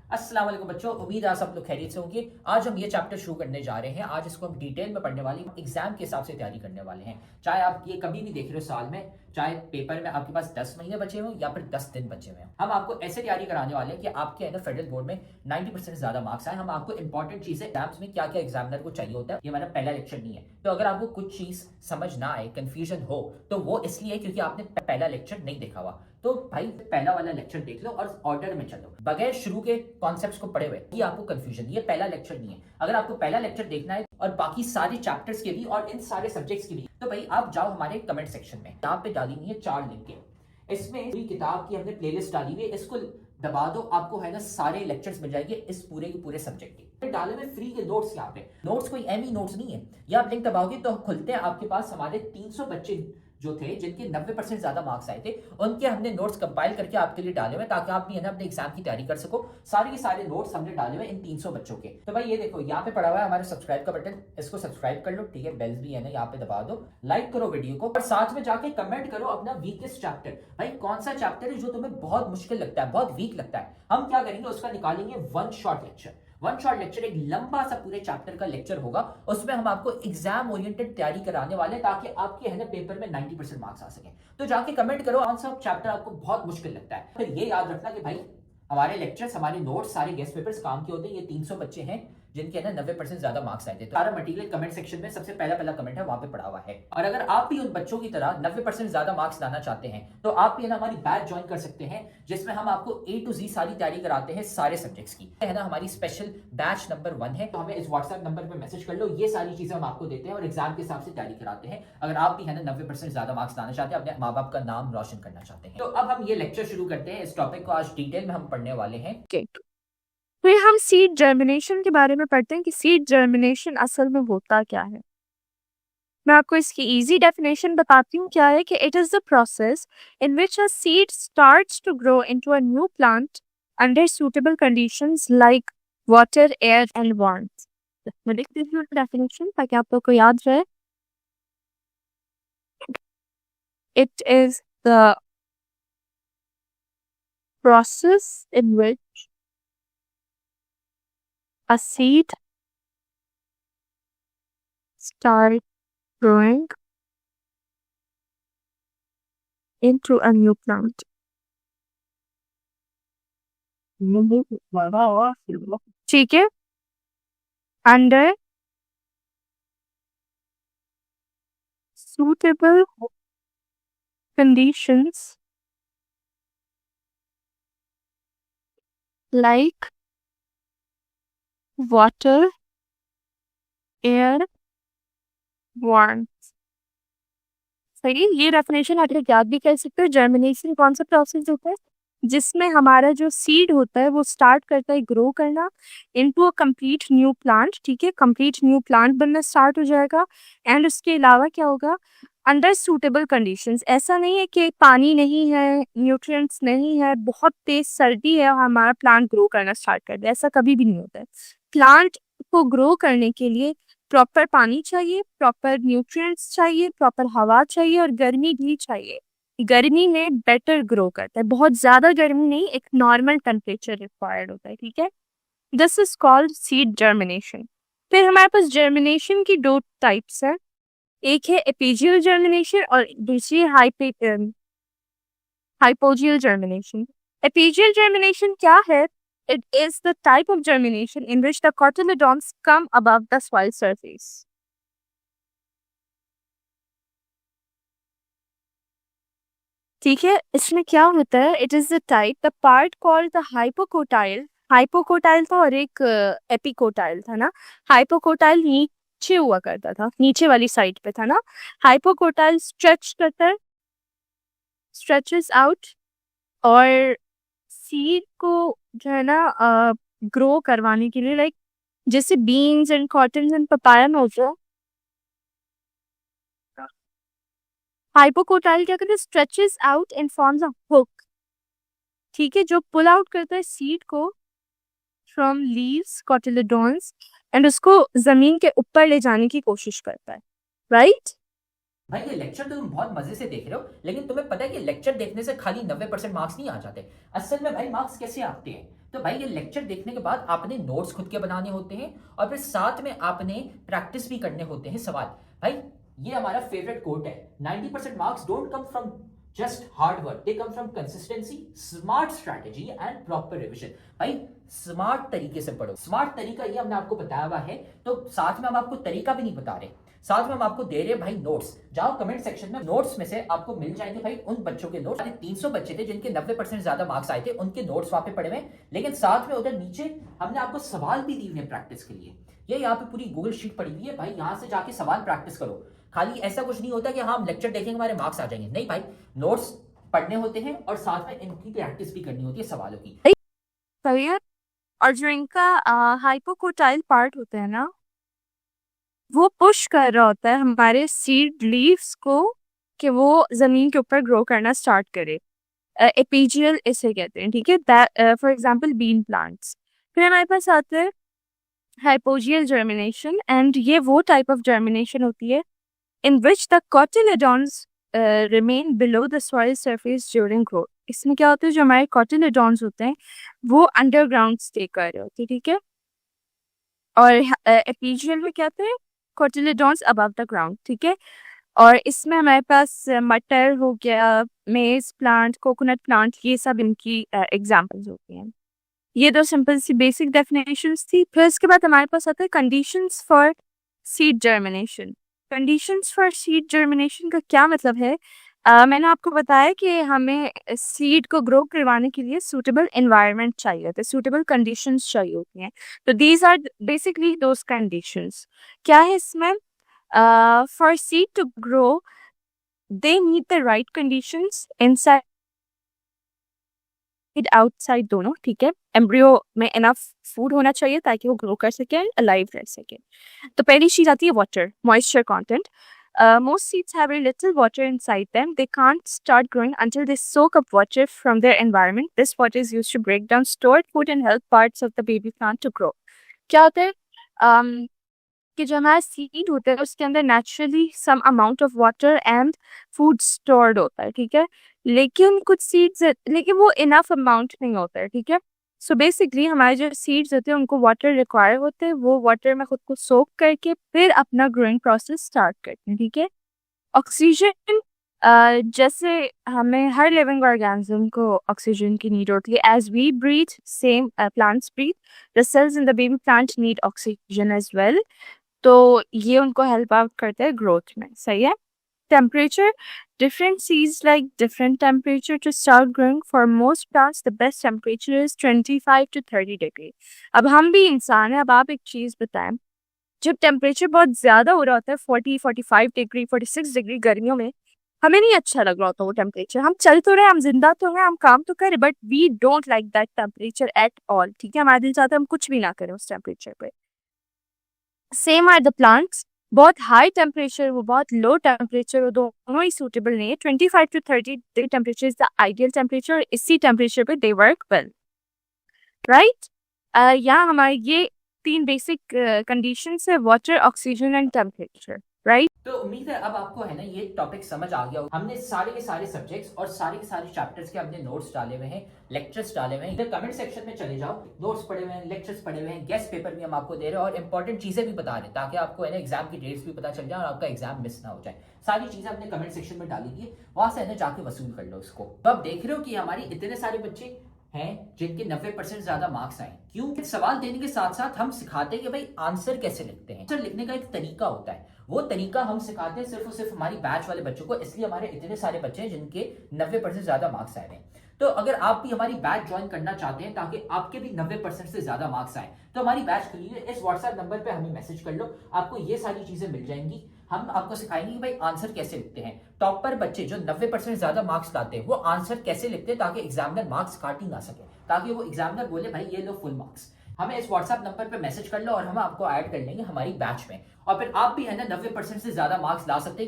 अस्सलाम वालेकुम बच्चों, उम्मीद है आप सब लोग खैरियत से होंगे। आज हम ये चैप्टर शुरू करने जा रहे हैं। आज इसको हम डिटेल में पढ़ने वाले हैं, एग्जाम के हिसाब से तैयारी करने वाले हैं। चाहे आप ये कभी भी देख रहे हो साल में, चाहे पेपर में आपके पास 10 महीने बचे हों या फिर 10 दिन बचे हुए हैं, हम आपको ऐसे तैयारी कराने वाले हैं कि आपके है ना फेडरल बोर्ड में 90% से ज्यादा मार्क्स आए। हम आपको इंपॉर्टेंट चीजें एग्जाम्स में क्या क्या एग्जामिनर को चाहिए होता है, ये हमारा पहला लेक्चर नहीं है। तो अगर आपको कुछ चीज समझ ना आए, कंफ्यूजन हो, तो वो इसलिए क्योंकि आपने पहला लेक्चर नहीं देखा हुआ। तो भाई पहला वाला लेक्चर देख लो और ऑर्डर में चलो, बगैर शुरू के कॉन्सेप्ट्स को पढ़े हुए ये आपको कंफ्यूजन, ये पहला लेक्चर नहीं है। अगर आपको पहला लेक्चर देखना है और बाकी सारे चैप्टर्स के भी और इन सारे सब्जेक्ट्स के भी, तो भाई आप जाओ हमारे कमेंट सेक्शन में, यहाँ पे डाली हुई है 4 लिंक। इसमें पूरी किताब की हमने प्लेलिस्ट डाली हुई है, इसको दबा दो, आपको है ना सारे लेक्चर्स मिल जाएंगे इस पूरे के पूरे सब्जेक्ट के। डाले में फ्री के नोट्स, यहाँ पे नोट्स कोई एमी नोट्स नहीं है। ये आप लिंक दबाओगे तो खुलते हैं, आपके पास हमारे 300 बच्चे जो थे जिनके 90% ज्यादा मार्क्स आए थे, उनके हमने नोट्स कंपाइल करके आपके लिए डाले हुए ताकि आप भी है ना अपने एग्जाम की तैयारी कर सको। सारे के सारे नोट्स हमने डाले हुए इन 300 बच्चों के। तो भाई ये देखो यहाँ पे पड़ा हुआ है हमारे सब्सक्राइब का बटन, इसको सब्सक्राइब कर लो, ठीक है। बेल्स भी है ना यहाँ पे दबा दो, लाइक करो वीडियो को और साथ में जाके कमेंट करो अपना वीकेस्ट चैप्टर। भाई कौन सा चैप्टर है जो तुम्हें बहुत मुश्किल लगता है, बहुत वीक लगता है, हम क्या करेंगे उसका निकालेंगे one shot lecture. One shot lecture एक लंबा सा पूरे चैप्टर का लेक्चर होगा, उसमें हम आपको एग्जाम ओरिएंटेड तैयारी कराने वाले हैं ताकि आपके है ना पेपर में 90% मार्क्स आ सके। तो जाके कमेंट करो कौन सा चैप्टर आपको बहुत मुश्किल लगता है। फिर ये याद रखना कि भाई हमारे लेक्चर्स, हमारे नोट्स, सारे गेस्ट पेपर्स काम के होते हैं। ये 300 बच्चे हैं जिनके ना 90% ज्यादा मार्क्स आए थे। तो सारा मटेरियल कमेंट सेक्शन में सबसे पहला कमेंट है, वहां पे पड़ा हुआ है। और अगर आप भी उन बच्चों की तरह 90% ज्यादा मार्क्स लाना चाहते हैं तो आप भी है ना हमारी बैच ज्वाइन कर सकते हैं, जिसमें हम आपको A to Z सारी तैयारी कराते हैं सारे सब्जेक्ट्स की, है ना। हमारी स्पेशल बैच नंबर 1 है, तो हमें इस व्हाट्सएप नंबर पर मैसेज कर लो। ये सारी चीजें हम आपको देते हैं और एग्जाम के हिसाब से तैयारी कराते हैं। अगर आप भी है ना 90% ज्यादा मार्क्स लाना चाहते हैं, अपने माँ बाप का नाम रोशन करना चाहते हैं। तो अब हम ये लेक्चर शुरू करते हैं। इस टॉपिक को आज डिटेल में हम पढ़ने वाले हैं। फिर हम सीड जर्मिनेशन के बारे में पढ़ते हैं कि सीड जर्मिनेशन असल में होता क्या है। मैं आपको इसकी इजी डेफिनेशन बताती हूँ क्या है कि it is the process in which a seed starts to grow into a new plant under suitable conditions like water, air and warmth. मैं लिख देती हूँ डेफिनेशन ताकि आप लोग को याद रहे। It is the process in which a seed start growing into a new plant. ठीक है, under suitable conditions like water, air, warmth। सही, ये डेफिनेशन आप लोग याद भी कर सकते हो। जर्मिनेशन कौन सा प्रोसेस होता है जिसमें हमारा जो सीड होता है वो स्टार्ट करता है ग्रो करना into a complete new plant. ठीक है, कंप्लीट न्यू प्लांट बनना स्टार्ट हो जाएगा। एंड उसके अलावा क्या होगा, अंडर सूटेबल कंडीशंस। ऐसा नहीं है कि पानी नहीं है, न्यूट्रिएंट्स नहीं है, बहुत तेज सर्दी है और हमारा प्लांट ग्रो करना स्टार्ट कर दे, ऐसा कभी भी नहीं होता है। प्लांट को ग्रो करने के लिए प्रॉपर पानी चाहिए, प्रॉपर न्यूट्रिएंट्स चाहिए, प्रॉपर हवा चाहिए और गर्मी भी चाहिए। गर्मी में बेटर ग्रो करता है, बहुत ज्यादा गर्मी नहीं, एक नॉर्मल टेम्परेचर रिक्वायर्ड होता है। ठीक है, this is called seed germination. फिर हमारे पास जर्मिनेशन की 2 टाइप्स है, एक है एपिजियल जर्मिनेशन और दूसरी हाइपोजियल जर्मिनेशन। एपिजियल जर्मिनेशन क्या है? It is the type of germination in which the cotyledons come above the soil surface. ठीक है, इसमें क्या होता है, it is the type, the part called the hypocotyl. Hypocotyl था और एक एपिकोटाइल था ना। हाइपोकोटाइल नीचे हुआ करता था, नीचे वाली साइड पे था ना। हाइपोकोटाइल स्ट्रेच करता है, स्ट्रेचेस आउट, और सीड को जो है ना ग्रो करवाने के लिए, लाइक जैसे beans and cotton and papaya में होता है, हाइपोकोटाइल क्या करता है, stretches out and forms a hook. ठीक है, जो पुल आउट करता है सीड को फ्रॉम लीव्स, कॉटिलेडॉन्स, एंड उसको जमीन के ऊपर ले जाने की कोशिश करता है। राइट? भाई ये लेक्चर तो तुम बहुत मजे से देख रहे हो, लेकिन तुम्हें पता है कि लेक्चर देखने से खाली 90% मार्क्स नहीं आ जाते। असल में भाई मार्क्स कैसे आते हैं? तो भाई ये लेक्चर देखने के बाद आपने नोट्स खुद के बनाने होते हैं और फिर साथ में आपने प्रैक्टिस भी करने होते हैं सवाल। भाई ये हमारा फेवरेट कोट है, 90% marks don't come from just hard work, they come from consistency, smart strategy and proper revision. भाई स्मार्ट तरीके से पढ़ो, स्मार्ट तरीका ये हमने आपको बताया हुआ है, तो साथ में हम आपको तरीका भी नहीं बता रहे, साथ में हम आपको दे रहे हैं भाई नोट्स। जाओ कमेंट सेक्शन में, नोट्स में से आपको मिल जाएंगे भाई उन बच्चों के नोट्स, 300 बच्चे थे जिनके 90% ज्यादा मार्क्स आए थे, उनके नोट्स वहां पे पड़े हुए, लेकिन साथ में उधर नीचे हमने आपको सवाल भी दिए हुए प्रैक्टिस के लिए। ये यहाँ पे पूरी गूगल शीट पड़ी हुई है भाई, यहाँ से जाके सवाल प्रैक्टिस करो। खाली ऐसा कुछ नहीं होता कि हाँ हम लेक्चर देखेंगे हमारे मार्क्स आ जाएंगे, नहीं भाई, नोट्स पढ़ने होते हैं और साथ में इनकी प्रैक्टिस भी करनी होती है सवालों की। करियर और जो इनका हाइपोकोटाइल पार्ट होता है ना, वो पुश कर रहा होता है हमारे सीड लीव्स को कि वो जमीन के ऊपर ग्रो करना स्टार्ट करे। एपीजियल इसे कहते हैं, ठीक है, फॉर एग्जांपल बीन प्लांट्स। फिर हमारे पास आता है हाइपोजियल जर्मिनेशन, एंड ये वो टाइप ऑफ जर्मिनेशन होती है in which the cotyledons remain below the soil surface during growth। इसमें क्या होता है, जो हमारे cotyledons होते हैं वो अंडरग्राउंड स्टे कर रहे होते हैं, ठीक है। और एपीजियल में क्या होता है, cotyledons above the ground, ठीक है। और इसमें हमारे पास मटर हो गया, मेज प्लांट, कोकोनट प्लांट, ये सब इनकी एग्जाम्पल्स होती हैं। ये दो सिंपल सी बेसिक डेफिनेशंस थी। फिर इसके बाद हमारे पास आता है conditions for seed germination. Conditions for seed germination का क्या मतलब है? मैंने आपको बताया कि हमें सीड को ग्रो करवाने के लिए सूटेबल एनवायरनमेंट चाहिए होता है, सूटेबल कंडीशंस चाहिए होती हैं। तो these are basically those conditions. क्या है इसमें? For seed to grow they need the right conditions inside outside दोनों, ठीक है। एम्ब्रियो में इनफ फूड होना चाहिए ताकि वो ग्रो कर सके, अलाइव रह सके। तो पहली चीज आती है water, moisture content. Most seeds have very little water inside them. They can't start growing until they soak up water from their environment. This water is used to break down stored food and help parts of the baby plant to grow. क्या होता है कि जो हमारा seed होता है उसके अंदर naturally some amount of water and food stored होता है, ठीक है। लेकिन कुछ सीड्स, लेकिन वो इनफ अमाउंट नहीं होता है, ठीक है। सो बेसिकली हमारे जो सीड्स होते हैं उनको वाटर रिक्वायर होते हैं, वो वाटर में खुद को सोक करके फिर अपना ग्रोइंग प्रोसेस स्टार्ट करते हैं, ठीक है। ऑक्सीजन, जैसे हमें हर लिविंग ऑर्गेनिज्म को ऑक्सीजन की नीड होती है। As we breathe same plants breathe, the cells in the baby plant need oxygen as well. तो ये उनको हेल्प आउट करता है ग्रोथ में, सही है। Temperature, different seeds like different temperature to start growing. For most plants, the best temperature is 25 to 30 degree. अब हम भी इंसान हैं, अब आप एक चीज बताएं, जब टेम्परेचर बहुत ज्यादा हो रहा होता है 40-45 डिग्री 46 डिग्री गर्मियों में, हमें नहीं अच्छा लग रहा होता वो टेम्परेचर। हम चल तो रहे, हम जिंदा तो हैं, हम काम तो करें, but we don't like that temperature at all, ठीक है। हमारा दिल चाहता है हम कुछ भी ना करें उस टेम्परेचर पे। सेम आर द प्लांट्स, बहुत हाई टेम्परेचर हो बहुत लो टेम्परेचर हो, दोनों ही सूटेबल नहीं है। 25 to 30 degree temperature is the ideal temperature. इसी टेम्परेचर पे दे वर्क वेल, राइट। यहाँ हमारे ये तीन बेसिक कंडीशंस है, water, oxygen and temperature, right. तो उम्मीद है अब आपको है ना ये टॉपिक समझ आ गया। हमने सारे के सारे सब्जेक्ट्स और सारे के सारे चैप्टर्स के हमने नोट्स डाले हुए हैं, लेक्चर्स डाले हुए हैं। इधर कमेंट सेक्शन में चले जाओ, नोट्स पढ़े हुए हैं, लेक्चर्स पढ़े हुए हैं, गेस्ट पेपर भी हम आपको दे रहे हैं और इंपॉर्टेंट चीजें भी बता रहे हैं ताकि आपको है ना एग्जाम की डेट्स भी पता चल जाए और आपका एग्जाम मिस ना हो जाए। सारी चीजें हमने कमेंट सेक्शन में डाली थी, वहां से है ना जाके वसूल कर लो इसको। तो आप देख रहे हो कि हमारी इतने सारे बच्चे हैं जिनके 90% ज्यादा मार्क्स आए। क्यों? सवाल देने के साथ साथ हम सिखाते हैं कि भाई आंसर कैसे लिखते हैं। आंसर लिखने का एक तरीका होता है, वो तरीका हम सिखाते हैं सिर्फ और सिर्फ हमारी बैच वाले बच्चों को, इसलिए हमारे इतने सारे बच्चे हैं जिनके 90% ज्यादा मार्क्स आए हैं। तो अगर आप भी हमारी बैच ज्वाइन करना चाहते हैं ताकि आपके भी 90% से ज्यादा मार्क्स आए, तो हमारी बैच खुली है। इस व्हाट्सएप नंबर पे हमें मैसेज कर लो, आपको ये सारी चीजें मिल जाएंगी। हम आपको सिखाएंगे कि भाई आंसर कैसे लिखते हैं। टॉपर बच्चे जो 90% ज्यादा मार्क्स लाते हैं वो आंसर कैसे लिखते हैं ताकि एग्जामिनर मार्क्स काट ही ना सके, ताकि वो एग्जामिनर बोले भाई ये लो फुल मार्क्स। हमें इस व्हाट्सएप नंबर पे मैसेज कर लो और हम आपको ऐड कर लेंगे हमारी बैच में, और फिर आप भी है ना 90% से ज्यादा मार्क्स ला सकते हैं।